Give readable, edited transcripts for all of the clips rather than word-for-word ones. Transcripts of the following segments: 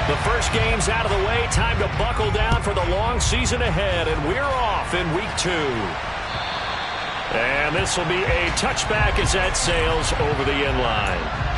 The first game's out of the way. Time to buckle down for the long season ahead, and we're off in week 2. And this will be a touchback as that sails over the end line.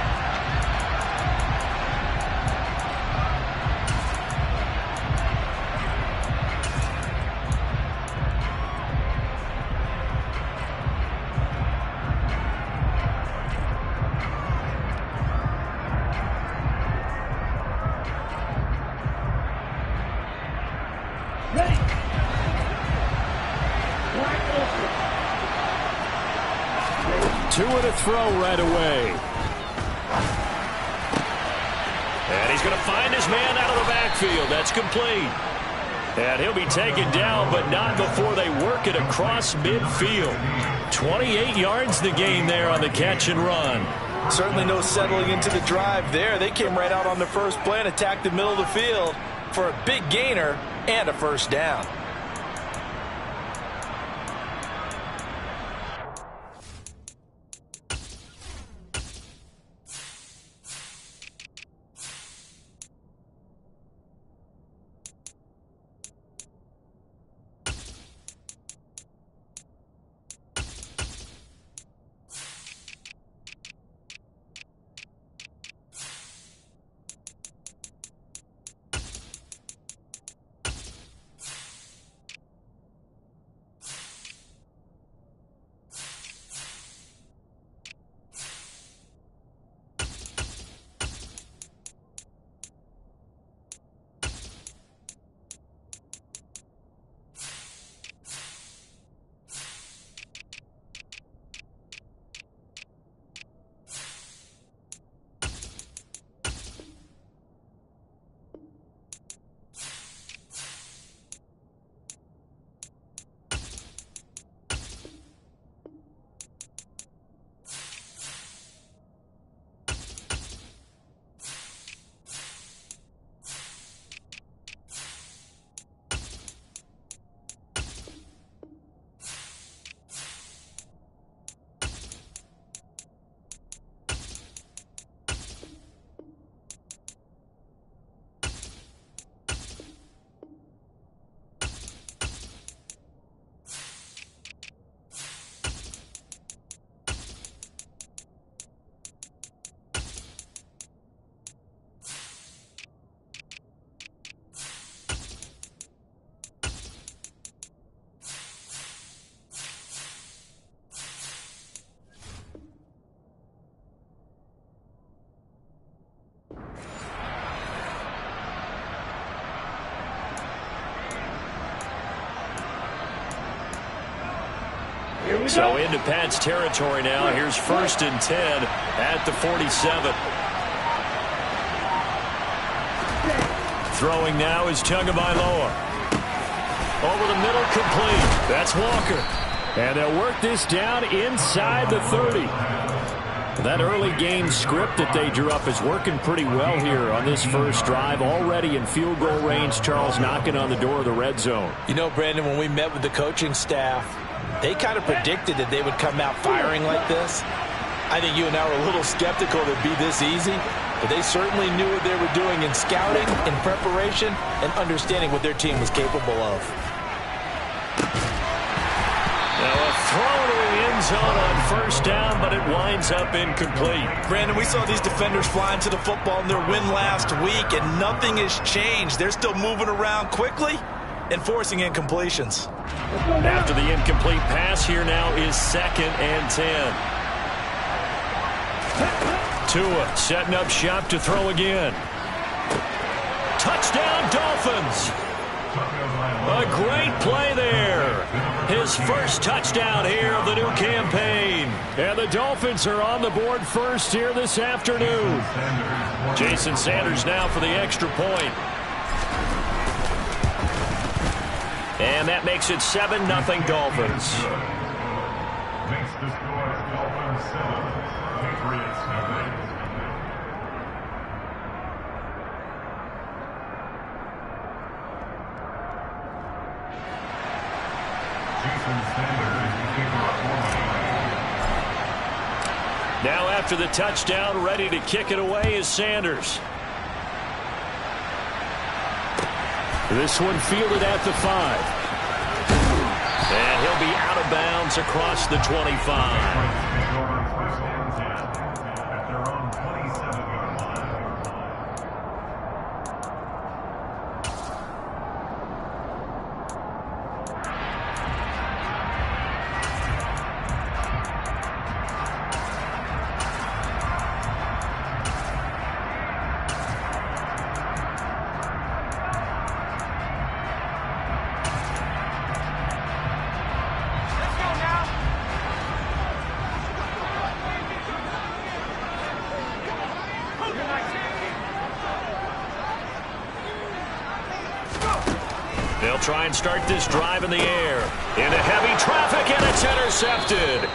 Two and a throw right away. And he's going to find his man out of the backfield. That's complete. And he'll be taken down, but not before they work it across midfield. 28 yards the game there on the catch and run. Certainly no settling into the drive there. They came right out on the first play and attacked the middle of the field for a big gainer and a first down. So into Pats territory now. Here's 1st and 10 at the 47. Throwing now is Tagovailoa. Over the middle, complete. That's Walker. And they'll work this down inside the 30. That early game script that they drew up is working pretty well here on this first drive. Already in field goal range, Charles knocking on the door of the red zone. You know, Brandon, when we met with the coaching staff, they kind of predicted that they would come out firing like this. I think you and I were a little skeptical that it'd be this easy, but they certainly knew what they were doing in scouting, in preparation, and understanding what their team was capable of. Now a throw to the end zone on first down, but it winds up incomplete. Brandon, we saw these defenders flying to the football in their win last week, and nothing has changed. They're still moving around quickly and forcing incompletions. After the incomplete pass, here now is 2nd and 10. Tua setting up shop to throw again. Touchdown, Dolphins. A great play there. His first touchdown here of the new campaign. And the Dolphins are on the board first here this afternoon. Jason Sanders now for the extra point. And that makes it 7-0 Dolphins. Makes the score Dolphins 7, Patriots 8. Jason Sanders, now after the touchdown, ready to kick it away is Sanders. This one fielded at the 5. And he'll be out of bounds across the 25. They'll try and start this drive in the air. Into heavy traffic, and it's intercepted.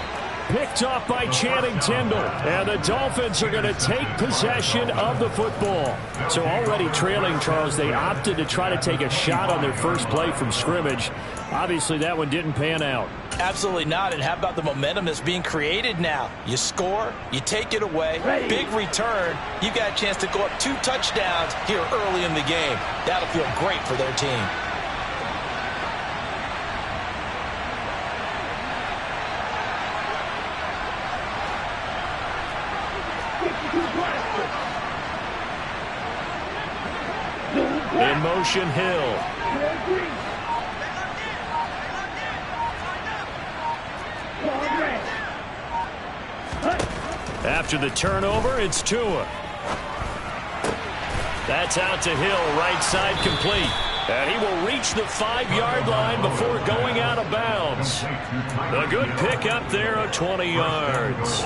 Picked off by Channing Tindall. And the Dolphins are going to take possession of the football. So already trailing, Charles, they opted to try to take a shot on their first play from scrimmage. Obviously, that one didn't pan out. Absolutely not. And how about the momentum that's being created now? You score, you take it away, big return. You got a chance to go up 2 touchdowns here early in the game. That'll feel great for their team. In motion, Hill. After the turnover, it's Tua. That's out to Hill, right side complete. And he will reach the 5-yard line before going out of bounds. A good pickup there of 20 yards.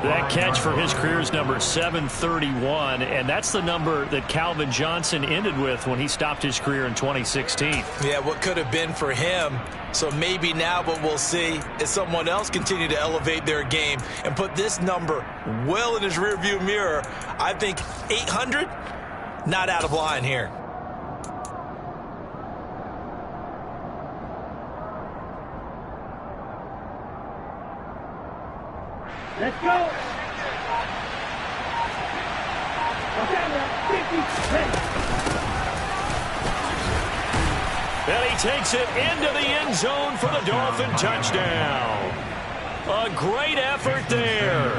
That catch for his career is number 731, and that's the number that Calvin Johnson ended with when he stopped his career in 2016. Yeah, what could have been for him. So maybe now what we'll see is someone else continue to elevate their game and put this number well in his rearview mirror. I think 800, not out of line here. Let's go. And he takes it into the end zone for the Dolphin touchdown. A great effort there.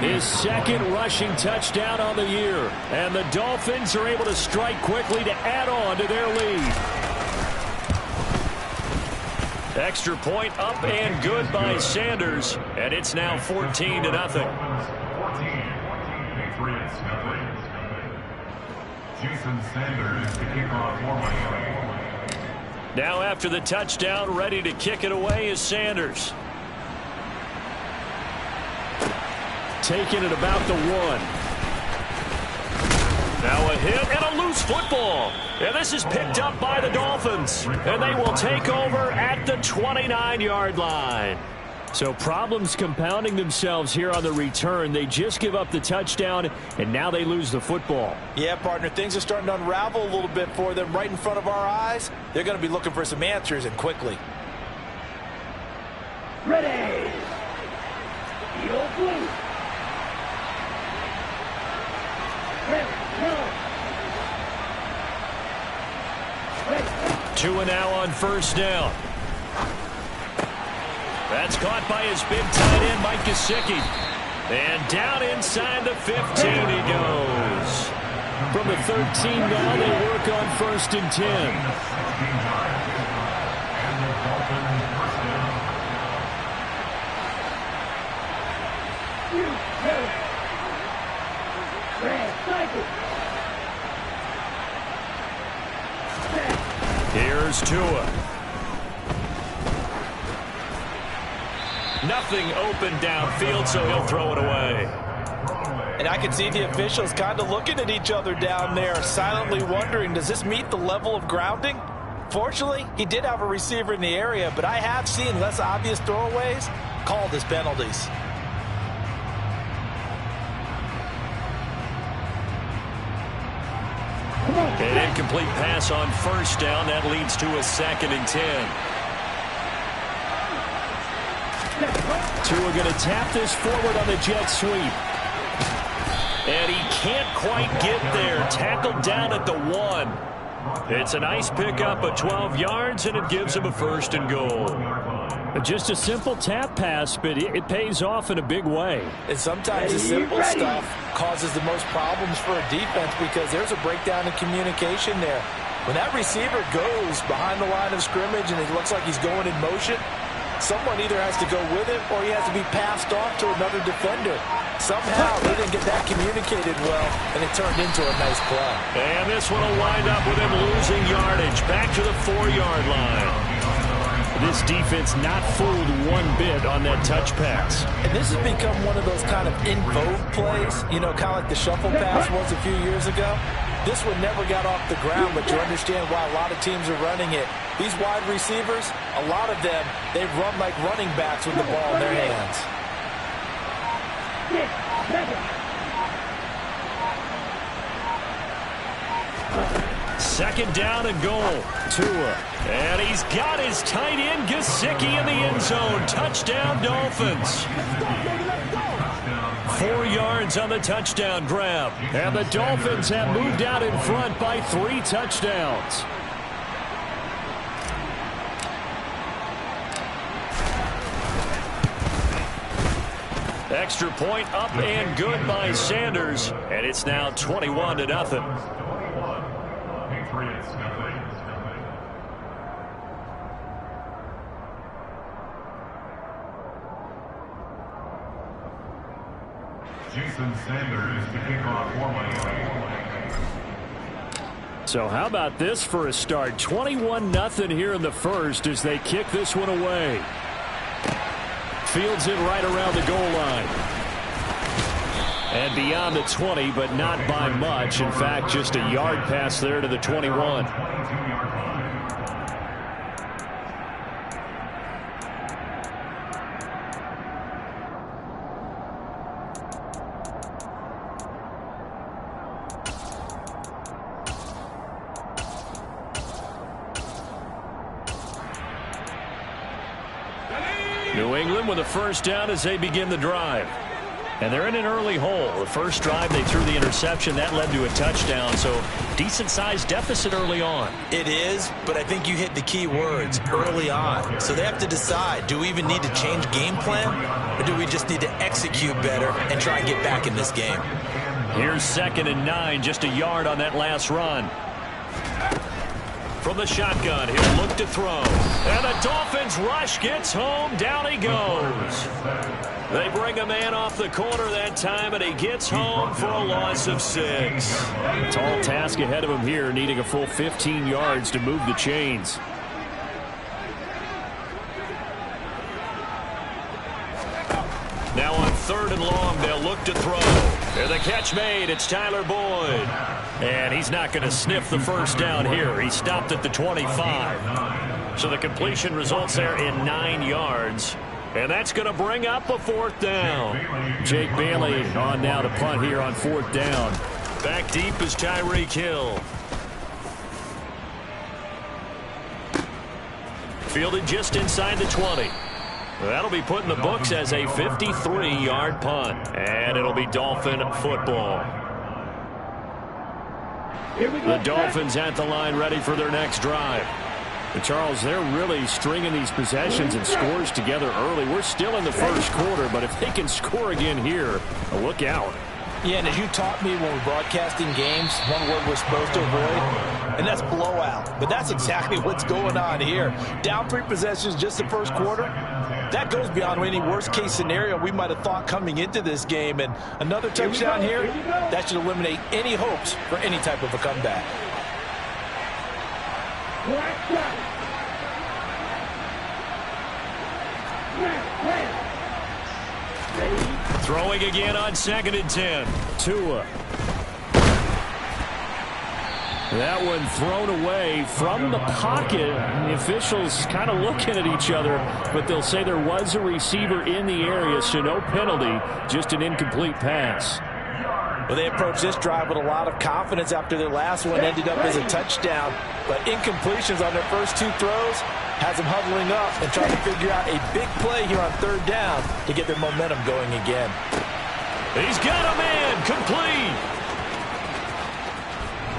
His second rushing touchdown on the year. And the Dolphins are able to strike quickly to add on to their lead. Extra point up and good by Sanders. And it's now 14-0. Patriots nothing. Jason Sanders to kick off for Miami. Now after the touchdown, ready to kick it away is Sanders. Taking it about the 1. Now a hit and a loose football. And this is picked up by the Dolphins. And they will take over at the 29-yard line. So problems compounding themselves here on the return. They just give up the touchdown, and now they lose the football. Yeah, partner, things are starting to unravel a little bit for them right in front of our eyes. They're going to be looking for some answers, and quickly. Ready. Heel blue. Tua now on first down. That's caught by his big tight end, Mike Gesicki. And down inside the 15 he goes. From the 13 now, they work on 1st and 10. Here's Tua. Nothing open downfield, so he'll throw it away. And I can see the officials kind of looking at each other down there, silently wondering, does this meet the level of grounding? Fortunately, he did have a receiver in the area, but I have seen less obvious throwaways called as penalties. An incomplete pass on first down. That leads to a 2nd and 10. Tua going to tap this forward on the jet sweep. And he can't quite get there. Tackled down at the 1. It's a nice pickup of 12 yards, and it gives him a 1st and goal. Just a simple tap pass, but it pays off in a big way. And sometimes the simple stuff causes the most problems for a defense because there's a breakdown in communication there. When that receiver goes behind the line of scrimmage and it looks like he's going in motion, someone either has to go with him or he has to be passed off to another defender. Somehow they didn't get that communicated well, and it turned into a nice play. And this one will wind up with him losing yardage back to the 4-yard line. This defense not fooled one bit on that touch pass. And this has become one of those kind of in vogue plays, you know, kind of like the shuffle pass was a few years ago. This one never got off the ground, but you understand why a lot of teams are running it. These wide receivers, a lot of them, they run like running backs with the ball in their hands. 2nd down and goal. Tua. And he's got his tight end Gesicki in the end zone. Touchdown, Dolphins. 4 yards on the touchdown grab. And the Dolphins have moved out in front by 3 touchdowns. Extra point up and good by Sanders. And it's now 21-0. Jason Sanders to kick off for Miami. So how about this for a start? 21-0 here in the first as they kick this one away. Fields it right around the goal line. And beyond the 20, but not by much. In fact, just a yard pass there to the 21. New England with a 1st down as they begin the drive. And they're in an early hole. The first drive, they threw the interception. That led to a touchdown, so decent-sized deficit early on. It is, but I think you hit the key words, early on. So they have to decide, do we even need to change game plan, or do we just need to execute better and try and get back in this game? Here's 2nd and 9, just a yard on that last run. From the shotgun, he'll look to throw. And the Dolphins rush gets home. Down he goes. They bring a man off the corner that time, and he gets home for a loss of 6. Tall task ahead of him here, needing a full 15 yards to move the chains. Now on 3rd and long, they'll look to throw. And the catch made. It's Tyler Boyd. And he's not going to sniff the 1st down here. He stopped at the 25. So the completion results there in 9 yards. And that's going to bring up a 4th down. Jake Bailey on now to punt here on 4th down. Back deep is Tyreek Hill. Fielded just inside the 20. That'll be put in the books as a 53-yard punt. And it'll be Dolphin football. The Dolphins at the line ready for their next drive. But Charles, they're really stringing these possessions and scores together early. We're still in the first quarter, but if they can score again here, look out. Yeah, and as you taught me when we're broadcasting games, one word we're supposed to avoid, and that's blowout. But that's exactly what's going on here. Down 3 possessions just the first quarter. That goes beyond any worst-case scenario we might have thought coming into this game. And another touchdown here, that should eliminate any hopes for any type of a comeback. Throwing again on 2nd and 10. Tua. That one thrown away from the pocket. The officials kind of looking at each other, but they'll say there was a receiver in the area, so no penalty, just an incomplete pass. Well, they approached this drive with a lot of confidence after their last one ended up as a touchdown. But incompletions on their first 2 throws has them huddling up and trying to figure out a big play here on 3rd down to get their momentum going again. He's got a man complete.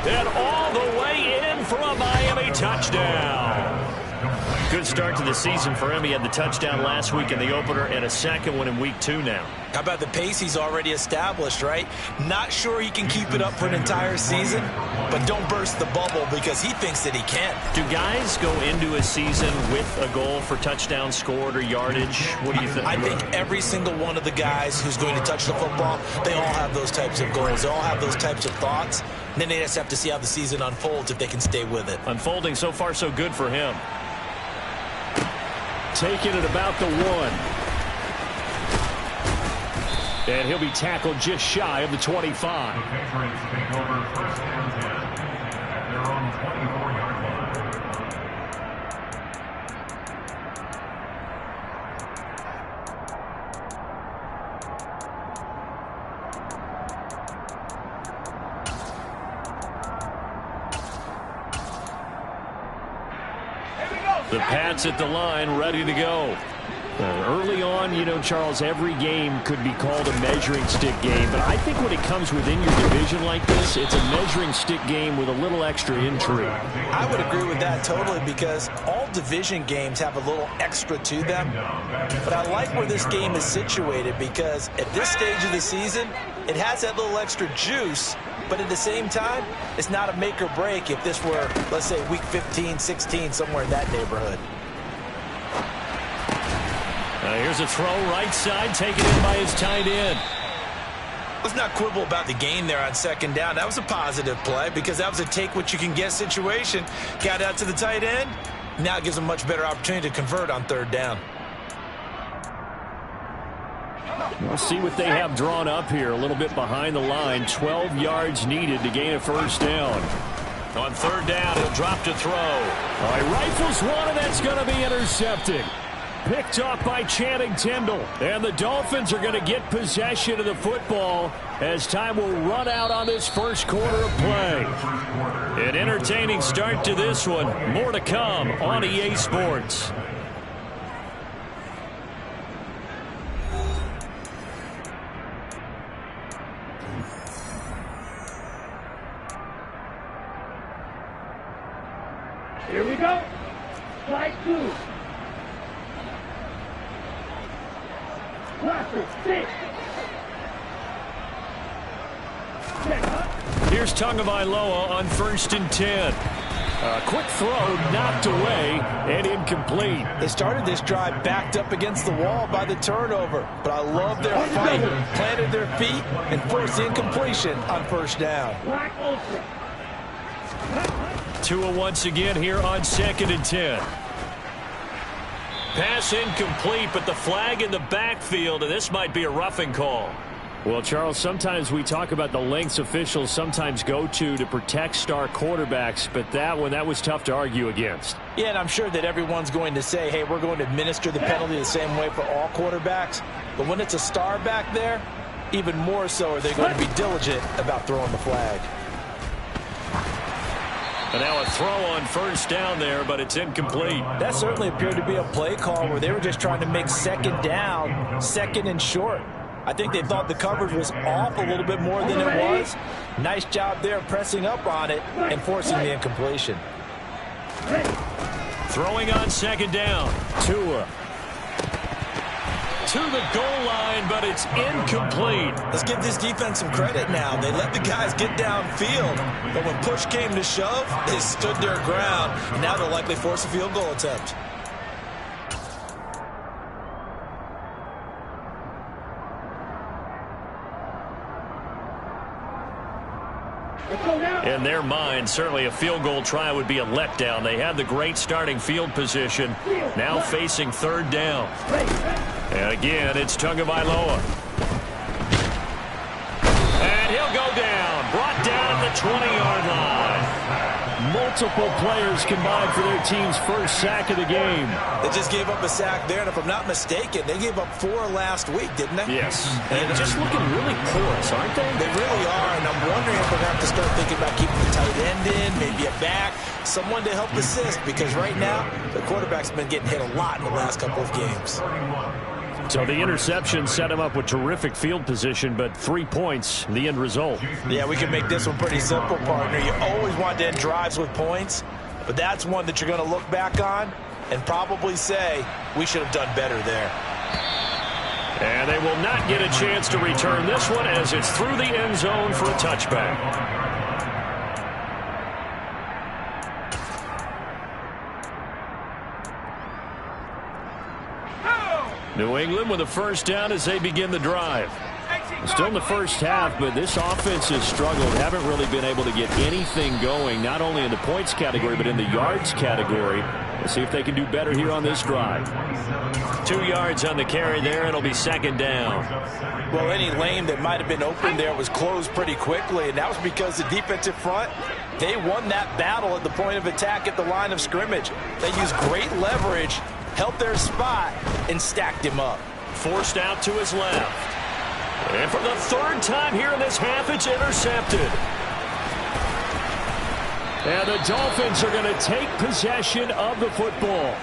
And all the way in for a Miami touchdown. Good start to the season for him. He had the touchdown last week in the opener and a second one in week 2 now. How about the pace he's already established, right? Not sure he can keep it up for an entire season, but don't burst the bubble because he thinks that he can. Do guys go into a season with a goal for touchdowns scored or yardage? What do you think? I think every single one of the guys who's going to touch the football, they all have those types of goals. They all have those types of thoughts. And then they just have to see how the season unfolds if they can stay with it. Unfolding so far so good for him. Taking it about the 1. And he'll be tackled just shy of the 25. The Patriots take over first and 10 at their own 24-yard line. The Pats at the line, ready to go. Early on, you know, Charles, every game could be called a measuring stick game. But I think when it comes within your division like this, it's a measuring stick game with a little extra intrigue. I would agree with that totally because all division games have a little extra to them. But I like where this game is situated because at this stage of the season, it has that little extra juice. But at the same time, it's not a make or break if this were, let's say, week 15, 16, somewhere in that neighborhood. Here's a throw right side, taken in by his tight end. Let's not quibble about the gain there on second down. That was a positive play because that was a take-what-you-can-get situation. Got out to the tight end. Now it gives him a much better opportunity to convert on third down. We'll see what they have drawn up here. A little bit behind the line. 12 yards needed to gain a first down. On third down, he'll drop to throw. All right, rifles one, and that's going to be intercepted. Picked off by Channing Tindall. And the Dolphins are going to get possession of the football as time will run out on this first quarter of play. An entertaining start to this one. More to come on EA Sports. Here we go. Slide 2. Here's Tagovailoa on 1st and 10. A quick throw knocked away and incomplete. They started this drive backed up against the wall by the turnover, but I love their fight. Planted their feet and forced the incompletion on first down. Tua once again here on 2nd and 10. Pass incomplete, but the flag in the backfield, and this might be a roughing call. Well, Charles, sometimes we talk about the lengths officials sometimes go to protect star quarterbacks, but that was tough to argue against. Yeah, and I'm sure that everyone's going to say, hey, we're going to administer the penalty the same way for all quarterbacks. But when it's a star back there, even more so are they going to be diligent about throwing the flag. And now a throw on first down there, but it's incomplete. That certainly appeared to be a play call where they were just trying to make second down, second and short. I think they thought the coverage was off a little bit more than it was. Nice job there pressing up on it and forcing the incompletion. Throwing on second down. Tua. To the goal line, but it's incomplete. Let's give this defense some credit now. They let the guys get downfield, but when push came to shove, they stood their ground. And now they'll likely force a field goal attempt. In their mind, certainly a field goal try would be a letdown. They had the great starting field position, now facing third down. And again, it's Tagovailoa. And he'll go down, brought down at the 20-yard line. Multiple players combined for their team's first sack of the game. They just gave up a sack there, and if I'm not mistaken, they gave up 4 last week, didn't they? Yes. And just looking really porous, aren't they? They really are, and I'm wondering if we're going to have to start thinking about keeping the tight end in, maybe a back, someone to help assist, because right now, the quarterback's been getting hit a lot in the last couple of games. So the interception set him up with terrific field position, but 3 points, the end result. Yeah, we can make this one pretty simple, partner. You always want to end drives with points, but that's one that you're going to look back on and probably say, we should have done better there. And they will not get a chance to return this one as it's through the end zone for a touchback. New England with a first down as they begin the drive. Still in the first half, but this offense has struggled. Haven't really been able to get anything going, not only in the points category, but in the yards category. Let's see if they can do better here on this drive. 2 yards on the carry there. It'll be second down. Well, any lane that might have been open there was closed pretty quickly, and that was because the defensive front, they won that battle at the point of attack at the line of scrimmage. They used great leverage, held their spot, and stacked him up. Forced out to his left. And for the third time here in this half, it's intercepted. And the Dolphins are going to take possession of the football.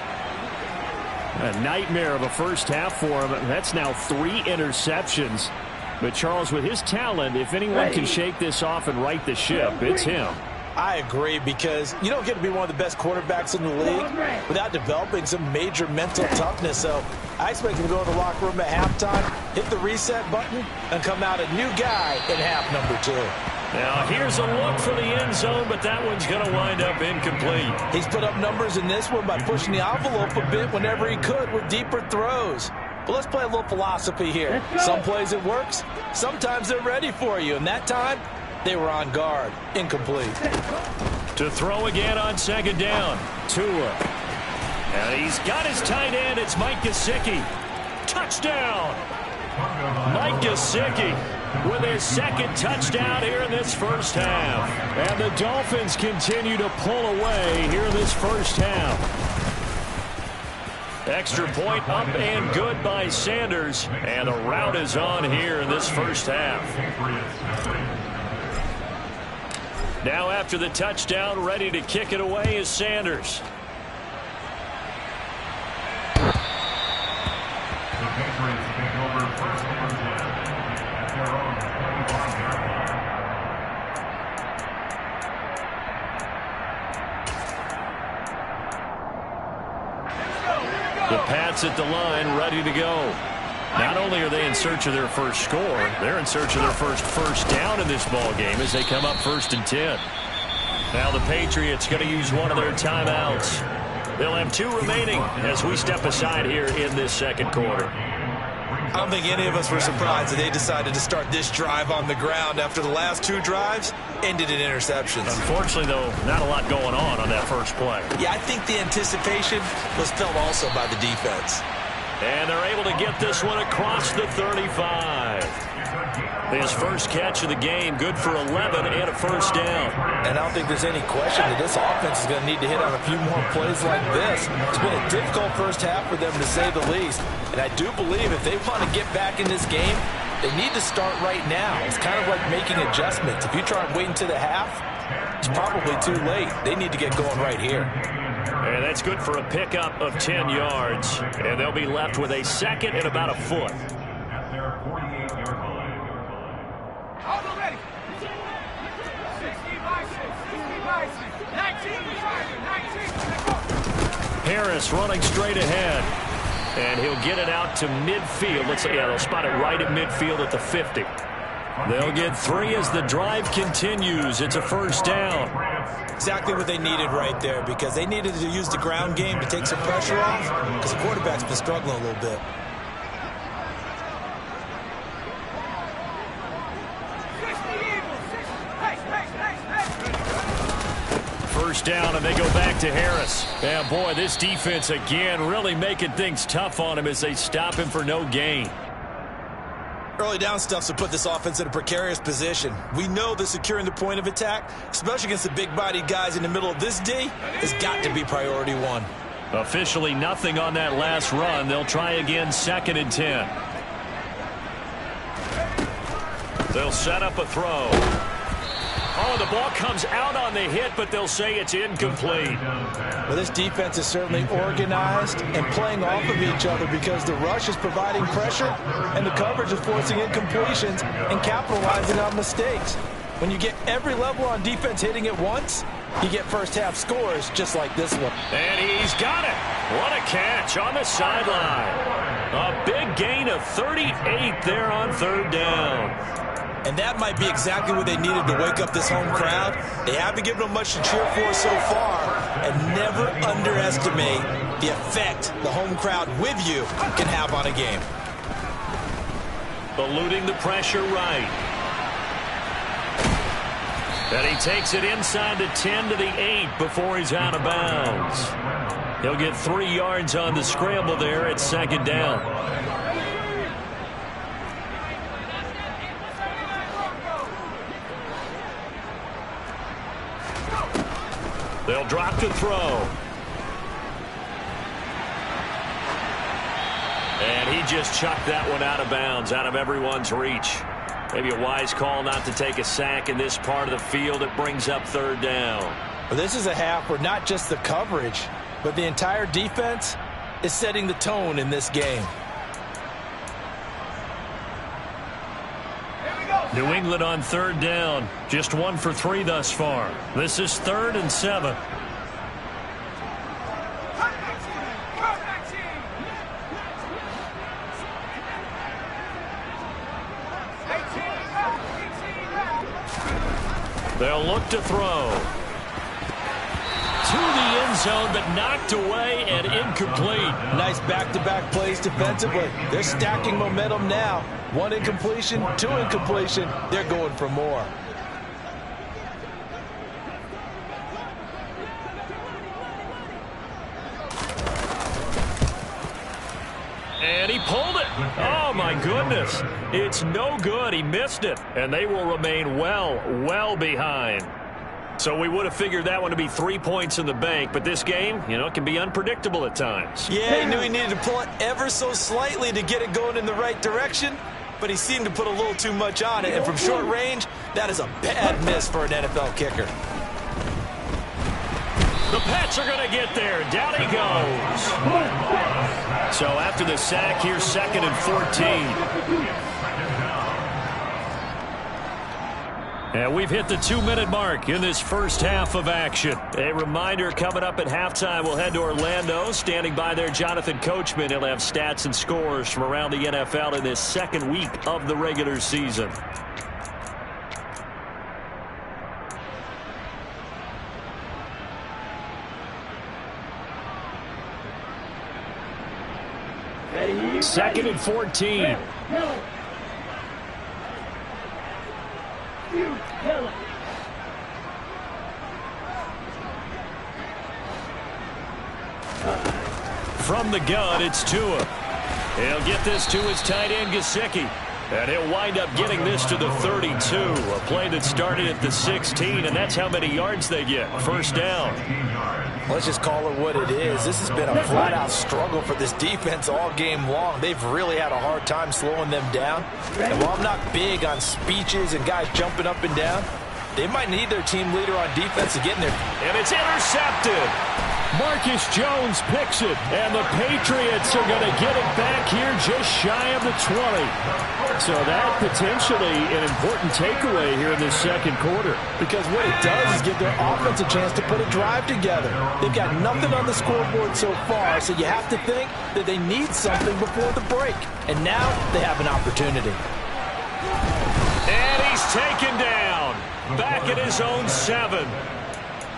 A nightmare of a first half for him. That's now 3 interceptions. But Charles, with his talent, if anyone can shake this off and right the ship, it's him. I agree, because you don't get to be one of the best quarterbacks in the league without developing some major mental toughness. So I expect him to go in the locker room at halftime, hit the reset button, and come out a new guy in half number 2. Now here's a look for the end zone, but that one's going to wind up incomplete. He's put up numbers in this one by pushing the envelope a bit whenever he could with deeper throws. But let's play a little philosophy here. Some plays it works, sometimes they're ready for you, and that time they were on guard. Incomplete. To throw again on second down. Tua. And he's got his tight end. It's Mike Gesicki. Touchdown. Mike Gesicki with his second touchdown here in this first half. And the Dolphins continue to pull away here in this first half. Extra point up and good by Sanders. And the rout is on here in this first half. Now after the touchdown, ready to kick it away is Sanders. The Patriots take over first and 10 at their own 25-yard line. The Pats at the line, ready to go. Not only are they in search of their first score, they're in search of their first down in this ball game as they come up 1st and 10. Now the Patriots going to use one of their timeouts. They'll have 2 remaining as we step aside here in this second quarter. I don't think any of us were surprised that they decided to start this drive on the ground after the last 2 drives ended in interceptions. Unfortunately, though, not a lot going on that first play. Yeah, I think the anticipation was felt also by the defense. And they're able to get this one across the 35. His first catch of the game, good for 11 and a first down. And I don't think there's any question that this offense is going to need to hit on a few more plays like this. It's been a difficult first half for them, to say the least. And I do believe if they want to get back in this game, they need to start right now. It's kind of like making adjustments. If you try and wait until the half, it's probably too late. They need to get going right here. And that's good for a pickup of 10 yards. And they'll be left with a second and about a foot. At their 48-yard line. All ready. 19. Harris running straight ahead. And he'll get it out to midfield. They'll spot it right at midfield at the 50. They'll get 3 as the drive continues. It's a first down. Exactly what they needed right there, because they needed to use the ground game to take some pressure off, because the quarterback's been struggling a little bit. First down, and they go back to Harris. Yeah, boy, this defense again really making things tough on him as they stop him for no gain. Early down stuff to put this offense in a precarious position. We know that securing the point of attack, especially against the big-bodied guys in the middle of this D, has got to be priority 1. Officially nothing on that last run. They'll try again 2nd and 10. They'll set up a throw. Oh, the ball comes out on the hit, but they'll say it's incomplete. Well, this defense is certainly organized and playing off of each other because the rush is providing pressure and the coverage is forcing incompletions and capitalizing on mistakes. When you get every level on defense hitting at once, you get first-half scores just like this one. And he's got it. What a catch on the sideline. A big gain of 38 there on third down. And that might be exactly what they needed to wake up this home crowd. They haven't given them much to cheer for so far. And never underestimate the effect the home crowd with you can have on a game. Eluding the pressure right. And he takes it inside the 10 to the 8 before he's out of bounds. He'll get 3 yards on the scramble there at second down. They'll drop to throw. And he just chucked that one out of bounds, out of everyone's reach. Maybe a wise call not to take a sack in this part of the field. It brings up third down. Well, this is a half where not just the coverage, but the entire defense is setting the tone in this game. New England on third down. Just 1 for 3 thus far. This is 3rd and 7. They'll look to throw. To the end zone, but knocked away and incomplete. Nice back-to-back plays defensively. They're stacking momentum now. 1 incompletion, 2 incompletion. They're going for more. And he pulled it. Oh, my goodness. It's no good. He missed it. And they will remain well behind. So we would have figured that one to be 3 points in the bank. But this game, you know, it can be unpredictable at times. Yeah, he knew he needed to pull it ever so slightly to get it going in the right direction. But he seemed to put a little too much on it. And from short range, that is a bad miss for an NFL kicker. The Pats are going to get there. Down he goes. So after the sack, here's 2nd and 14. And we've hit the 2-minute mark in this first half of action. A reminder, coming up at halftime, we'll head to Orlando. Standing by there, Jonathan Coachman. He'll have stats and scores from around the NFL in this second week of the regular season. Second and 14. From the gun, it's Tua. He'll get this to his tight end, Gesicki. And he'll wind up getting this to the 32. A play that started at the 16, and that's how many yards they get. First down. Let's just call it what it is. This has been a flat-out struggle for this defense all game long. They've really had a hard time slowing them down. And while I'm not big on speeches and guys jumping up and down, they might need their team leader on defense to get in there. And it's intercepted. Marcus Jones picks it, and the Patriots are going to get it back here just shy of the 20. So that potentially an important takeaway here in this second quarter. Because what it does is give their offense a chance to put a drive together. They've got nothing on the scoreboard so far, so you have to think that they need something before the break. And now they have an opportunity. And he's taken down. Back at his own 7.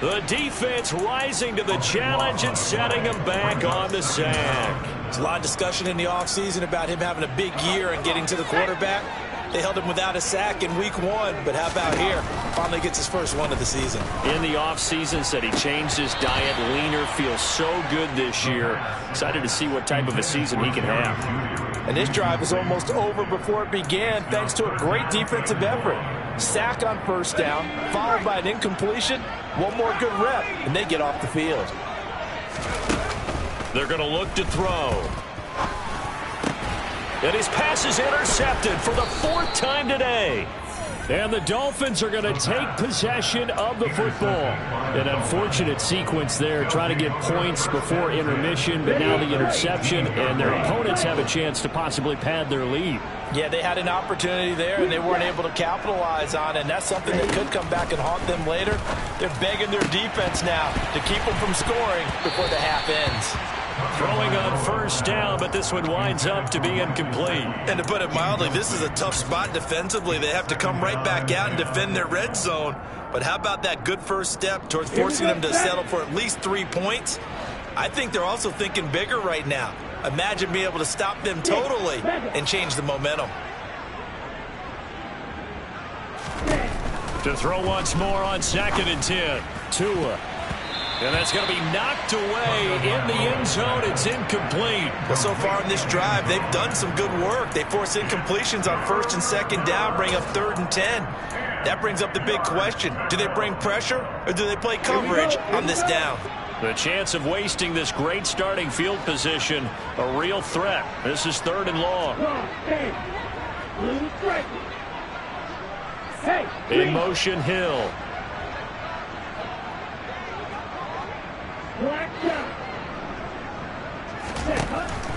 The defense rising to the challenge and setting him back on the sack. There's a lot of discussion in the offseason about him having a big year and getting to the quarterback. They held him without a sack in week 1, but how about here? Finally gets his first one of the season. In the offseason, said he changed his diet, leaner, feels so good this year. Excited to see what type of a season he can have. And this drive is almost over before it began thanks to a great defensive effort. Sack on first down, followed by an incompletion. One more good rep, and they get off the field. They're going to look to throw. And his pass is intercepted for the 4th time today. And the Dolphins are going to take possession of the football. An unfortunate sequence there, trying to get points before intermission, but now the interception, and their opponents have a chance to possibly pad their lead. Yeah, they had an opportunity there, and they weren't able to capitalize on it, and that's something that could come back and haunt them later. They're begging their defense now to keep them from scoring before the half ends. Throwing on first down, but this one winds up to be incomplete. And to put it mildly, this is a tough spot defensively. They have to come right back out and defend their red zone. But how about that good first step towards forcing them to settle for at least 3 points? I think they're also thinking bigger right now. Imagine being able to stop them totally and change the momentum. To throw once more on 2nd and 10. Tua. And that's going to be knocked away in the end zone. It's incomplete. Well, so far in this drive, they've done some good work. They force incompletions on 1st and 2nd down, bring up 3rd and 10. That brings up the big question. Do they bring pressure or do they play coverage on this down? The chance of wasting this great starting field position, a real threat. This is 3rd and long. In motion, Hill.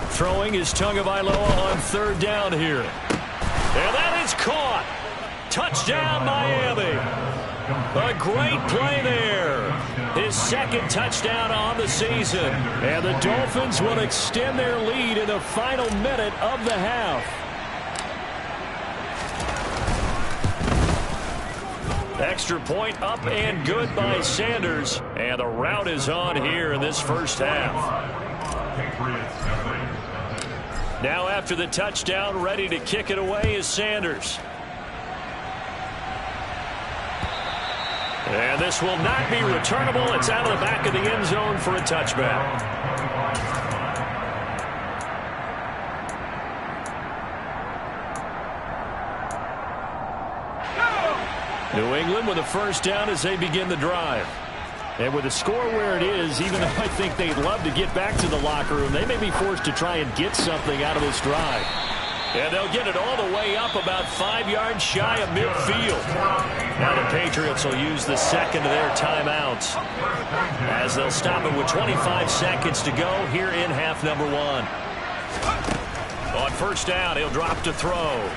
Throwing is Tagovailoa on 3rd down here. And that is caught. Touchdown, Miami. A great play there. His 2nd touchdown on the season. And the Dolphins will extend their lead in the final minute of the half. Extra point up and good by Sanders. And the route is on here in this first half. Now after the touchdown, ready to kick it away is Sanders. And this will not be returnable. It's out of the back of the end zone for a touchback. New England with a first down as they begin the drive. And with the score where it is, even though I think they'd love to get back to the locker room, they may be forced to try and get something out of this drive. And they'll get it all the way up about 5 yards shy of midfield. Now the Patriots will use the 2nd of their timeouts as they'll stop it with 25 seconds to go here in half number 1. On first down, he'll drop to throw.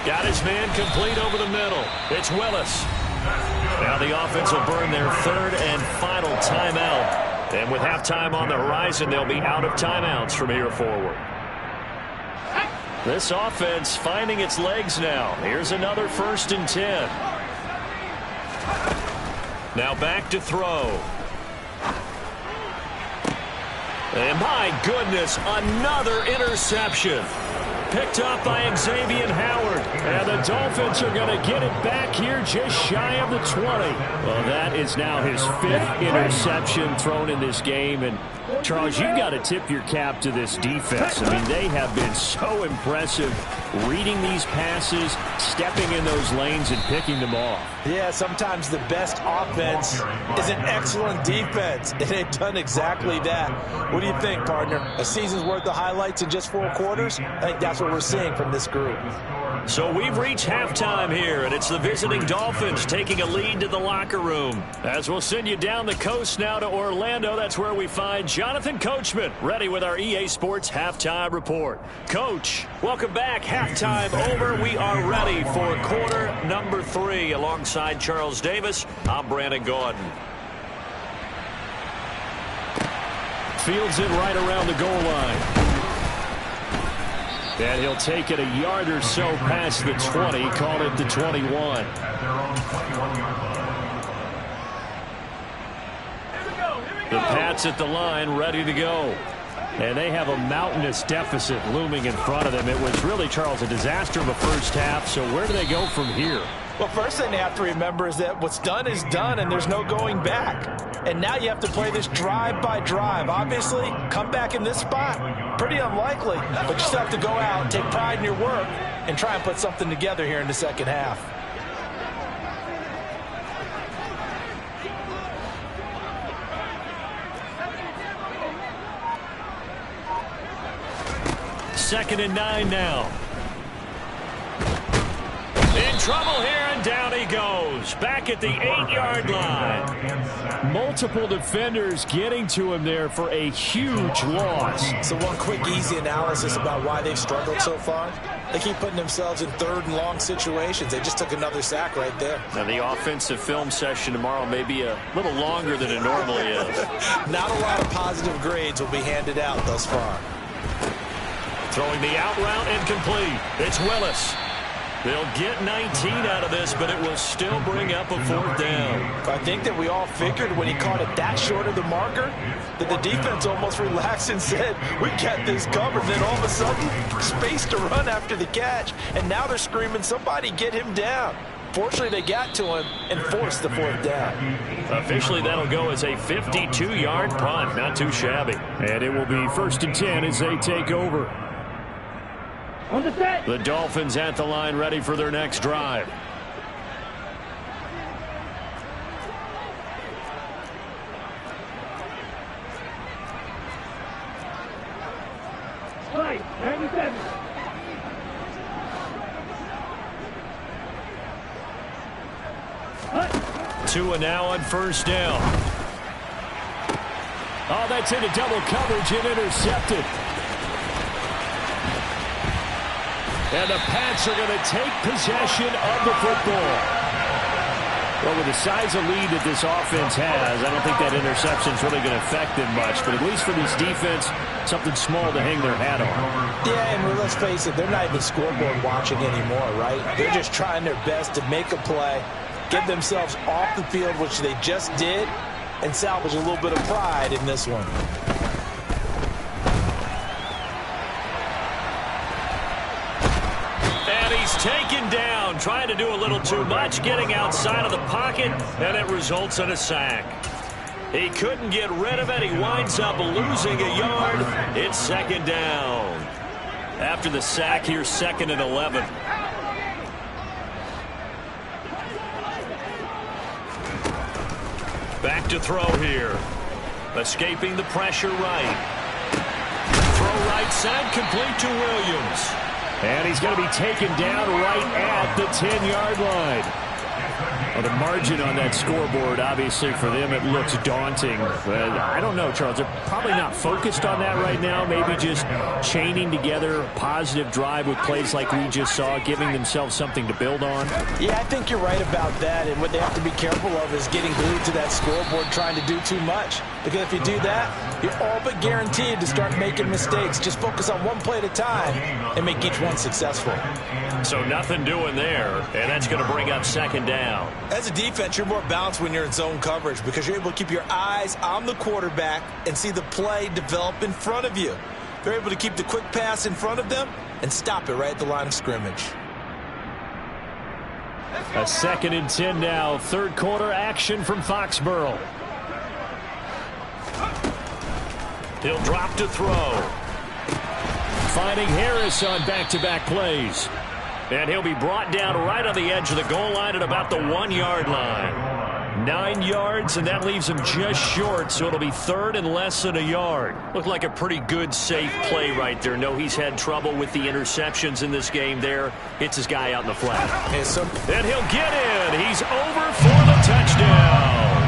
Got his man complete over the middle. It's Willis. Now the offense will burn their 3rd and final timeout. And with halftime on the horizon, they'll be out of timeouts from here forward. This offense finding its legs now. Here's another 1st and 10. Now back to throw. And my goodness, another interception. Picked up by Xavier Howard. And the Dolphins are going to get it back here just shy of the 20. Well, that is now his 5th interception thrown in this game. And, Charles, you've got to tip your cap to this defense. I mean, they have been so impressive reading these passes, stepping in those lanes, and picking them off. Yeah, sometimes the best offense is an excellent defense, and they've done exactly that. What do you think, partner? A season's worth of highlights in just 4 quarters? I think that's what we're seeing from this group. So we've reached halftime here, and it's the visiting Dolphins taking a lead to the locker room. As we'll send you down the coast now to Orlando, that's where we find Jonathan Coachman, ready with our EA Sports Halftime Report. Coach, welcome back. Halftime over. We are ready for quarter number 3. Alongside Charles Davis, I'm Brandon Gaudin. Fields it right around the goal line. And he'll take it a yard or so past the 20, call it the 21. The Pats at the line, ready to go. And they have a mountainous deficit looming in front of them. It was really, Charles, a disaster in the first half. So where do they go from here? Well, first thing they have to remember is that what's done is done, and there's no going back. And now you have to play this drive by drive. Obviously, come back in this spot, pretty unlikely. But you still have to go out, take pride in your work, and try and put something together here in the second half. Second and 9 now. In trouble here, and down he goes. Back at the 8-yard line. Multiple defenders getting to him there for a huge loss. So one quick, easy analysis about why they've struggled so far. They keep putting themselves in third and long situations. They just took another sack right there. Now, the offensive film session tomorrow may be a little longer than it normally is. Not a lot of positive grades will be handed out thus far. Throwing the out route and complete. It's Willis. They'll get 19 out of this, but it will still bring up a 4th down. I think that we all figured when he caught it that short of the marker that the defense almost relaxed and said, we got this covered. Then all of a sudden, space to run after the catch. And now they're screaming, somebody get him down. Fortunately, they got to him and forced the 4th down. Officially, that'll go as a 52-yard punt. Not too shabby. And it will be 1st and 10 as they take over. The Dolphins at the line, ready for their next drive. Right, 97. Tua now on 1st down. Oh, that's into double coverage and intercepted. And the Pats are going to take possession of the football. Well, with the size of lead that this offense has, I don't think that interception is really going to affect them much. But at least for this defense, something small to hang their hat on. Yeah, and let's face it, they're not even scoreboard watching anymore, right? They're just trying their best to make a play, get themselves off the field, which they just did, and salvage a little bit of pride in this one. He's taken down, trying to do a little too much, getting outside of the pocket, and it results in a sack. He couldn't get rid of it. He winds up losing a yard. It's 2nd down. After the sack, here's 2nd and 11. Back to throw here. Escaping the pressure right. Throw right side, complete to Williams. And he's going to be taken down right at the 10-yard line. Well, the margin on that scoreboard, obviously, for them, it looks daunting. But I don't know, Charles. They're probably not focused on that right now. Maybe just chaining together a positive drive with plays like we just saw, giving themselves something to build on. Yeah, I think you're right about that. And what they have to be careful of is getting glued to that scoreboard, trying to do too much. Because if you do that, you're all but guaranteed to start making mistakes. Just focus on one play at a time and make each one successful. So nothing doing there, and that's going to bring up 2nd down. As a defense, you're more balanced when you're in zone coverage because you're able to keep your eyes on the quarterback and see the play develop in front of you. They're able to keep the quick pass in front of them and stop it right at the line of scrimmage. A 2nd and 10 now. 3rd quarter action from Foxborough. He'll drop to throw. Finding Harris on back-to-back plays. And he'll be brought down right on the edge of the goal line at about the 1-yard line. 9 yards, and that leaves him just short, so it'll be 3rd and less than a yard. Looked like a pretty good, safe play right there. No, he's had trouble with the interceptions in this game there. Hits his guy out in the flat. And he'll get in. He's over for the touchdown.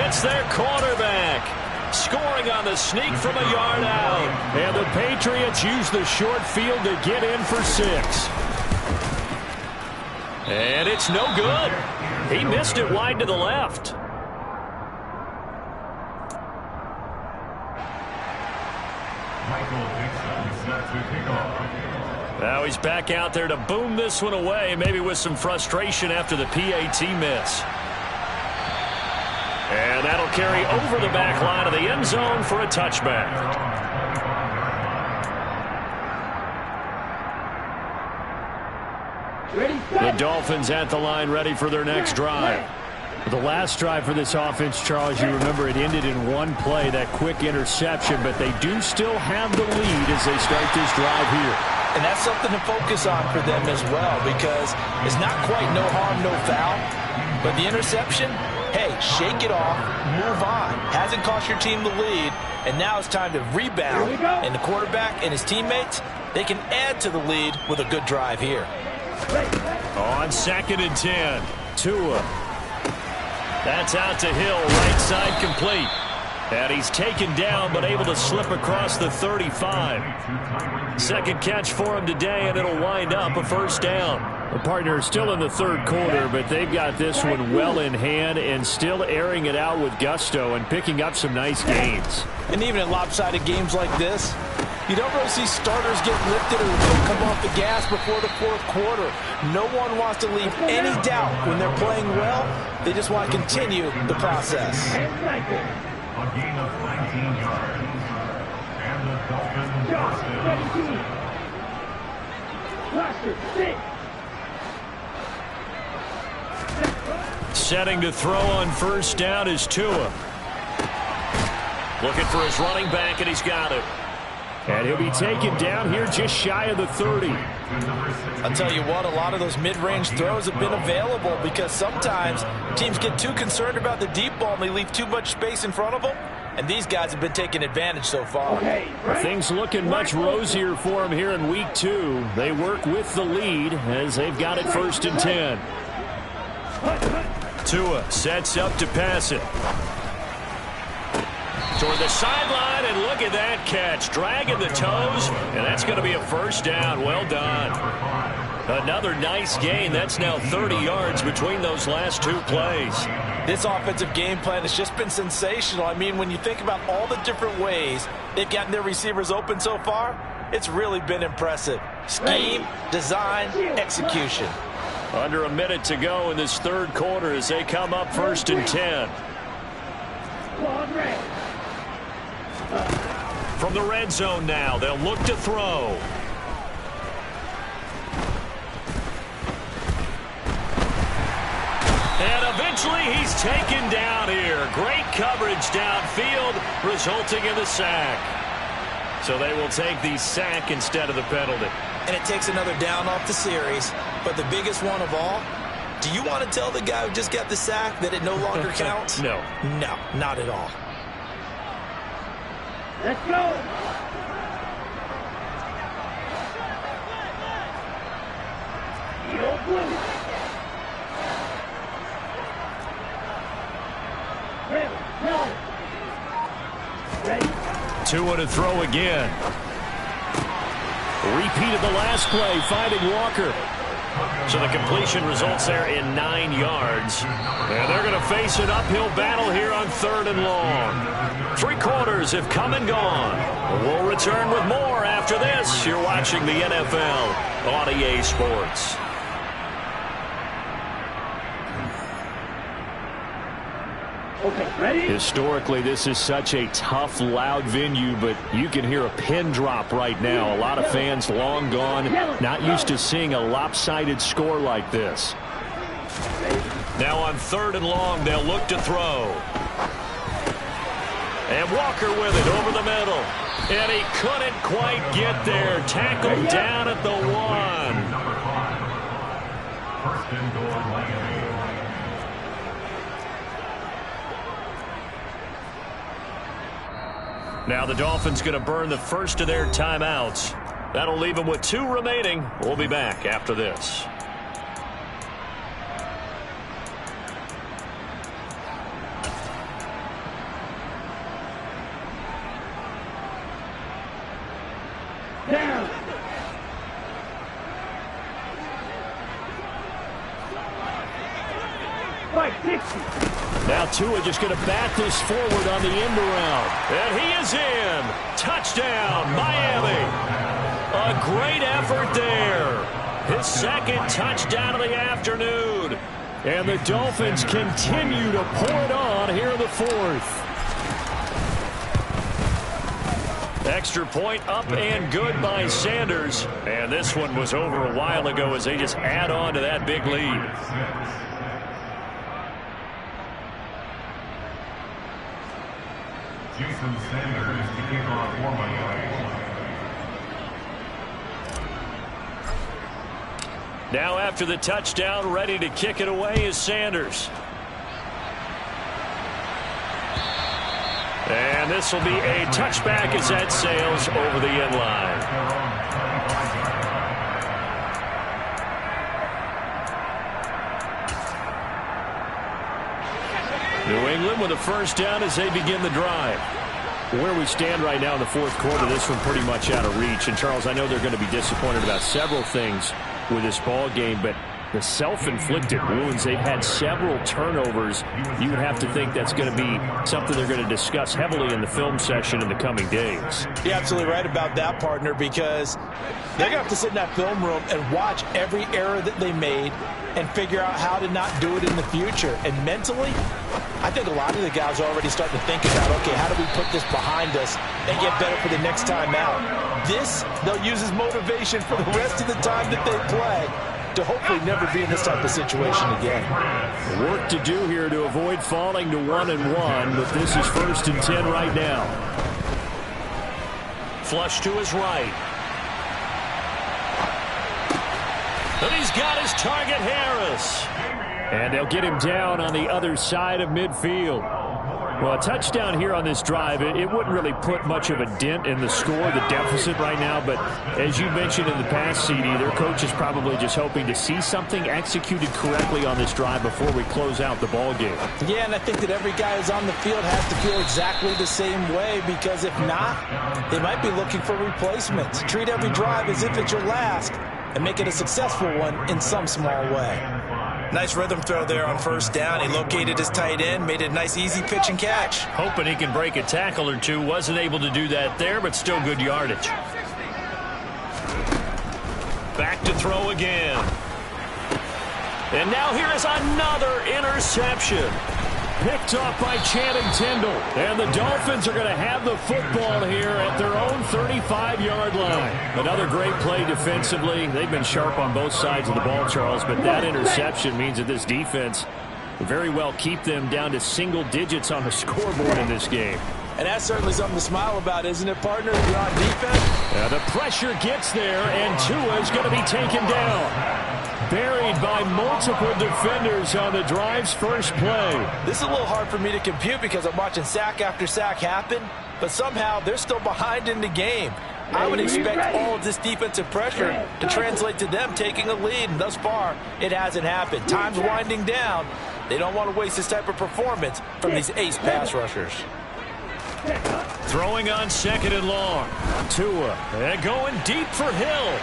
It's their quarterback. Scoring on the sneak from a yard out. And the Patriots use the short field to get in for 6. And it's no good. He missed it wide to the left. Now he's back out there to boom this one away, maybe with some frustration after the PAT miss. And that'll carry over the back line of the end zone for a touchback. The Dolphins at the line, ready for their next drive. The last drive for this offense, Charles, you remember it ended in one play, that quick interception, but they do still have the lead as they start this drive here. And that's something to focus on for them as well, because it's not quite no harm, no foul, but the interception, hey, shake it off, move on. Hasn't cost your team the lead, and now it's time to rebound. And the quarterback and his teammates, they can add to the lead with a good drive here. On 2nd and 10, Tua. That's out to Hill, right side complete. And he's taken down but able to slip across the 35. Second catch for him today, and it'll wind up a first down. The partner is still in the third quarter, but they've got this one well in hand and still airing it out with gusto and picking up some nice gains. And even in lopsided games like this, you don't really see starters get lifted or come off the gas before the fourth quarter. No one wants to leave any doubt when they're playing well. They just want to continue the process. A gain of 19 yards. And the Dolphins Setting to throw on first down is Tua. Looking for his running back, and he's got it. And he'll be taken down here just shy of the 30. I'll tell you what, a lot of those mid-range throws have been available because sometimes teams get too concerned about the deep ball and they leave too much space in front of them. And these guys have been taking advantage so far. Things looking much rosier for them here in week 2. They work with the lead as they've got it 1st and 10. Tua sets up to pass it. Toward the sideline, and look at that catch. Dragging the toes, and that's going to be a first down. Well done. Another nice gain. That's now 30 yards between those last 2 plays. This offensive game plan has just been sensational. I mean, when you think about all the different ways they've gotten their receivers open so far, it's really been impressive. Scheme, design, execution. Under a minute to go in this third quarter as they come up 1st and 10. From the red zone now, they'll look to throw. And eventually he's taken down here. Great coverage downfield, resulting in the sack. So they will take the sack instead of the penalty. And it takes another down off the series. But the biggest one of all, do you want to tell the guy who just got the sack that it no longer counts? No. No, not at all. Let's go. Tua to throw again. Repeat of the last play, finding Walker. So the completion results there in 9 yards. And they're going to face an uphill battle here on 3rd and long. 3 quarters have come and gone. We'll return with more after this. You're watching the NFL on EA Sports. Okay, ready? Historically, this is such a tough, loud venue, but you can hear a pin drop right now. A lot of fans long gone, not used to seeing a lopsided score like this. Now on 3rd and long, they'll look to throw. And Walker with it over the middle. And he couldn't quite get there. Tackled down at the 1. First and goal, Miami. Now the Dolphins going to burn the first of their timeouts. That'll leave them with 2 remaining. We'll be back after this. Down. Fight 60. Now Tua just going to bat this forward on the end around. And he is in. Touchdown, Miami. A great effort there. His 2nd touchdown of the afternoon. And the Dolphins continue to pour it on here in the 4th. Extra point up and good by Sanders. And this one was over a while ago as they just add on to that big lead. Jason Sanders to kick off for Miami. Now after the touchdown, ready to kick it away is Sanders. And this will be a touchback as that sails over the end line. New England with a first down as they begin the drive. Where we stand right now in the fourth quarter, this one pretty much out of reach. And, Charles, I know they're going to be disappointed about several things with this ball game, but the self-inflicted wounds, they've had several turnovers. You would have to think that's going to be something they're going to discuss heavily in the film session in the coming days. You're absolutely right about that, partner, because they're going to have to sit in that film room and watch every error that they made and figure out how to not do it in the future. And mentally, I think a lot of the guys are already starting to think about, okay, how do we put this behind us and get better for the next time out? This, they'll use as motivation for the rest of the time that they play to hopefully never be in this type of situation again. Work to do here to avoid falling to 1-1, but this is 1st and 10 right now. Flush to his right. And he's got his target, Harris. And they'll get him down on the other side of midfield. Well, a touchdown here on this drive, it wouldn't really put much of a dent in the score, the deficit right now. But as you mentioned in the past, CD, their coach is probably just hoping to see something executed correctly on this drive before we close out the ball game. Yeah, and I think that every guy who's on the field has to feel exactly the same way, because if not, they might be looking for replacements. Treat every drive as if it's your last and make it a successful one in some small way. Nice rhythm throw there on first down. He located his tight end, made it a nice easy pitch and catch. Hoping he can break a tackle or two. Wasn't able to do that there, but still good yardage. Back to throw again. And now here is another interception. Picked off by Channing Tindall. And the Dolphins are going to have the football here at their own 35-yard line. Another great play defensively. They've been sharp on both sides of the ball, Charles, but that interception means that this defense will very well keep them down to single digits on the scoreboard in this game. And that's certainly something to smile about, isn't it, partner? If you're on defense. Yeah, the pressure gets there, and Tua is going to be taken down. Buried by multiple defenders on the drive's first play. This is a little hard for me to compute because I'm watching sack after sack happen, but somehow they're still behind in the game. I would expect all of this defensive pressure to translate to them taking a lead, and thus far, it hasn't happened. Time's winding down. They don't want to waste this type of performance from these ace pass rushers. Throwing on 2nd and long. Tua, and going deep for Hill.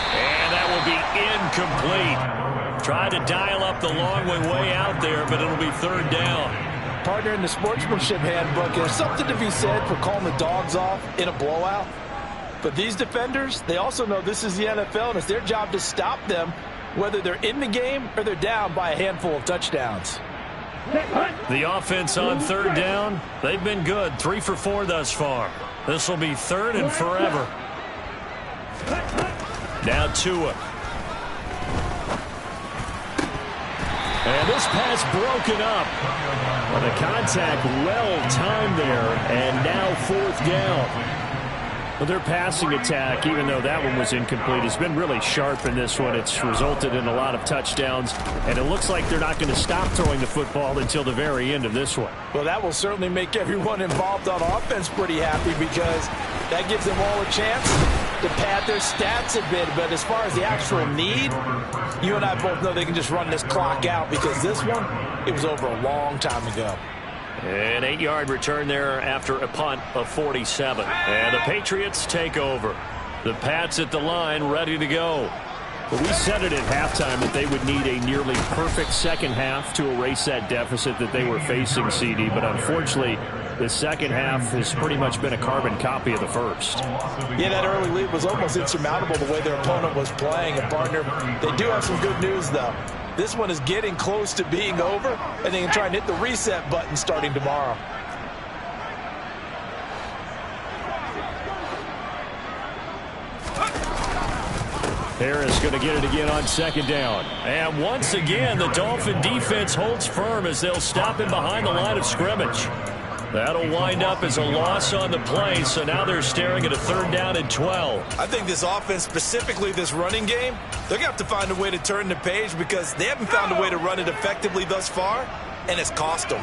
And that will be incomplete. Tried to dial up the long way out there, but it'll be 3rd down. Partner, in the sportsmanship handbook, there's something to be said for calling the dogs off in a blowout. But these defenders, they also know this is the NFL, and it's their job to stop them, whether they're in the game or they're down by a handful of touchdowns. The offense on 3rd down, they've been good. 3 for 4 thus far. This will be 3rd and forever. Now Tua. And this pass broken up. Well, the contact well timed there, and now 4th down. Well, their passing attack, even though that one was incomplete, has been really sharp in this one. It's resulted in a lot of touchdowns, and it looks like they're not going to stop throwing the football until the very end of this one. Well, that will certainly make everyone involved on offense pretty happy, because that gives them all a chance to pad their stats a bit. But as far as the actual need, you and I both know they can just run this clock out, because this one, it was over a long time ago. An 8-yard return there after a punt of 47. And the Patriots take over. The Pats at the line, ready to go. Well, we said it at halftime that they would need a nearly perfect second half to erase that deficit that they were facing, CD. But unfortunately, the second half has pretty much been a carbon copy of the first. Yeah, that early lead was almost insurmountable the way their opponent was playing. And, partner, they do have some good news, though. This one is getting close to being over, and they can try and hit the reset button starting tomorrow. Harris going to get it again on 2nd down. And once again, the Dolphin defense holds firm as they'll stop him behind the line of scrimmage. That'll wind up as a loss on the play, so now they're staring at a 3rd down and 12. I think this offense, specifically this running game, they're going to have to find a way to turn the page, because they haven't found a way to run it effectively thus far, and it's cost them.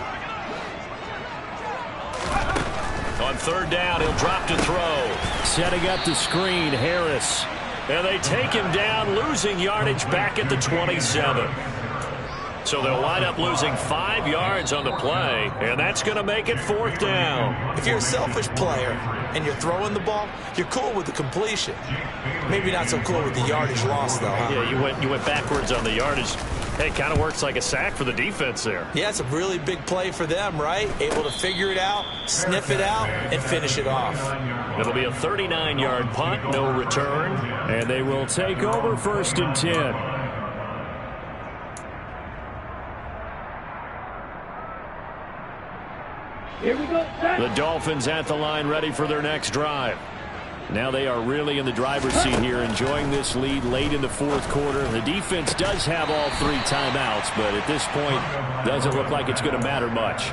On 3rd down, he'll drop to throw. Setting up the screen, Harris. And they take him down, losing yardage back at the 27. So they'll wind up losing 5 yards on the play, and that's going to make it 4th down. If you're a selfish player and you're throwing the ball, you're cool with the completion. Maybe not so cool with the yardage loss, though, huh? Yeah, you went backwards on the yardage. Hey, it kind of works like a sack for the defense there. Yeah, it's a really big play for them, right? Able to figure it out, sniff it out, and finish it off. It'll be a 39-yard punt, no return, and they will take over 1st and 10. Here we go. The Dolphins at the line, ready for their next drive. Now they are really in the driver's seat here, enjoying this lead late in the 4th quarter. The defense does have all 3 timeouts, but at this point, doesn't look like it's going to matter much.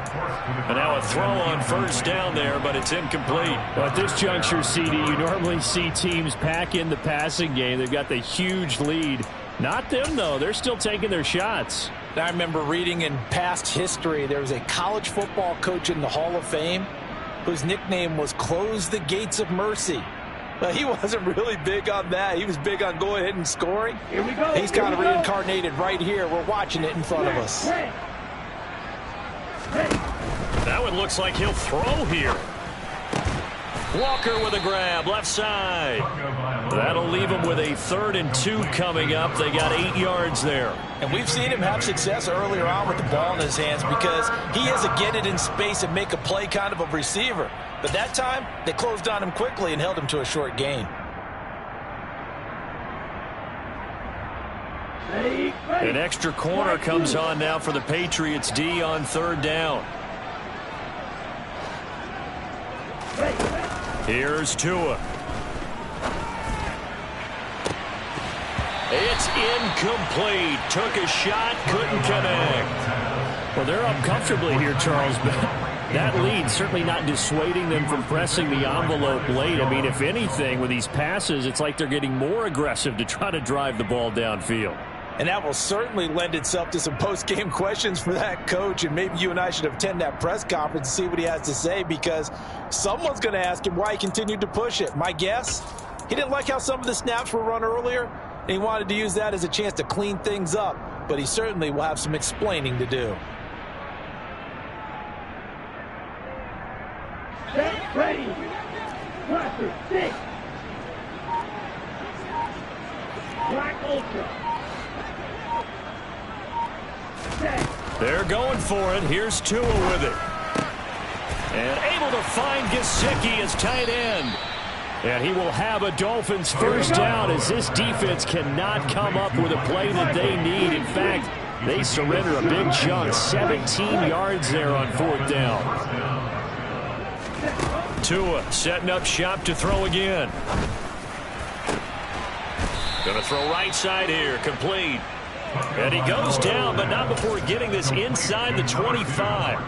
And now a throw on 1st down there, but it's incomplete. Well, at this juncture, CD, you normally see teams pack in the passing game. They've got the huge lead. Not them, though. They're still taking their shots. I remember reading in past history, there was a college football coach in the Hall of Fame whose nickname was Close the Gates of Mercy. But he wasn't really big on that. He was big on going ahead and scoring. Here we go. He's kind of reincarnated right here. We're watching it in front of us. That one looks like he'll throw here. Walker with a grab, left side. That'll leave him with a 3rd and 2 coming up. They got 8 yards there. And we've seen him have success earlier on with the ball in his hands because he has a get it in space and make a play kind of a receiver. But that time, they closed on him quickly and held him to a short gain. An extra corner comes on now for the Patriots D on 3rd down. Here's Tua. It's incomplete. Took a shot, couldn't connect. Well, they're up comfortably here, Charles, but that lead certainly not dissuading them from pressing the envelope late. I mean, if anything, with these passes, it's like they're getting more aggressive to try to drive the ball downfield. And that will certainly lend itself to some post-game questions for that coach. And maybe you and I should attend that press conference and see what he has to say, because someone's going to ask him why he continued to push it. My guess, he didn't like how some of the snaps were run earlier, and he wanted to use that as a chance to clean things up. But he certainly will have some explaining to do. Set, ready. Cluster, 6. Black Ultra. They're going for it. Here's Tua with it. And able to find Gesicki as tight end. And he will have a Dolphins 1st down as this defense cannot come up with a play that they need. In fact, they surrender a big chunk. 17 yards there on 4th down. Tua setting up shop to throw again. Going to throw right side here. Complete. And he goes down, but not before getting this inside the 25.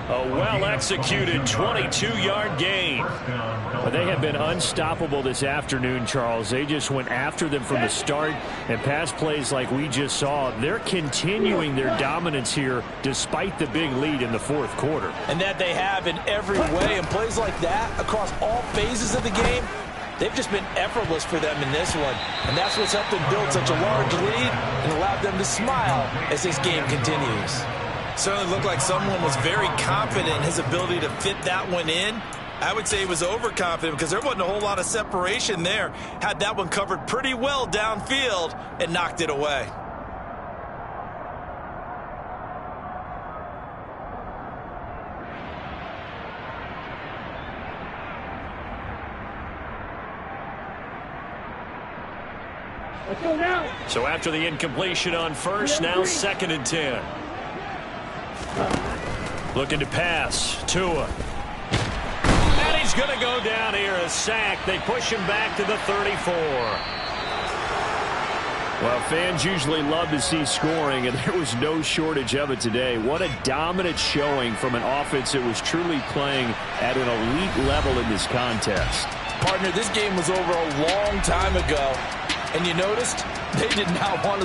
A well-executed 22-yard gain. But they have been unstoppable this afternoon, Charles. They just went after them from the start, and pass plays like we just saw, they're continuing their dominance here despite the big lead in the 4th quarter. And that they have in every way. And plays like that across all phases of the game, they've just been effortless for them in this one. And that's what's helped them build such a large lead and allowed them to smile as this game continues. Certainly looked like someone was very confident in his ability to fit that one in. I would say he was overconfident because there wasn't a whole lot of separation there. Had that one covered pretty well downfield and knocked it away. Let's go now. So after the incompletion on 1st, now 2nd and 10. Looking to pass. Tua. And he's going to go down here, a sack. They push him back to the 34. Well, fans usually love to see scoring, and there was no shortage of it today. What a dominant showing from an offense that was truly playing at an elite level in this contest. Partner, this game was over a long time ago. And you noticed they did not want to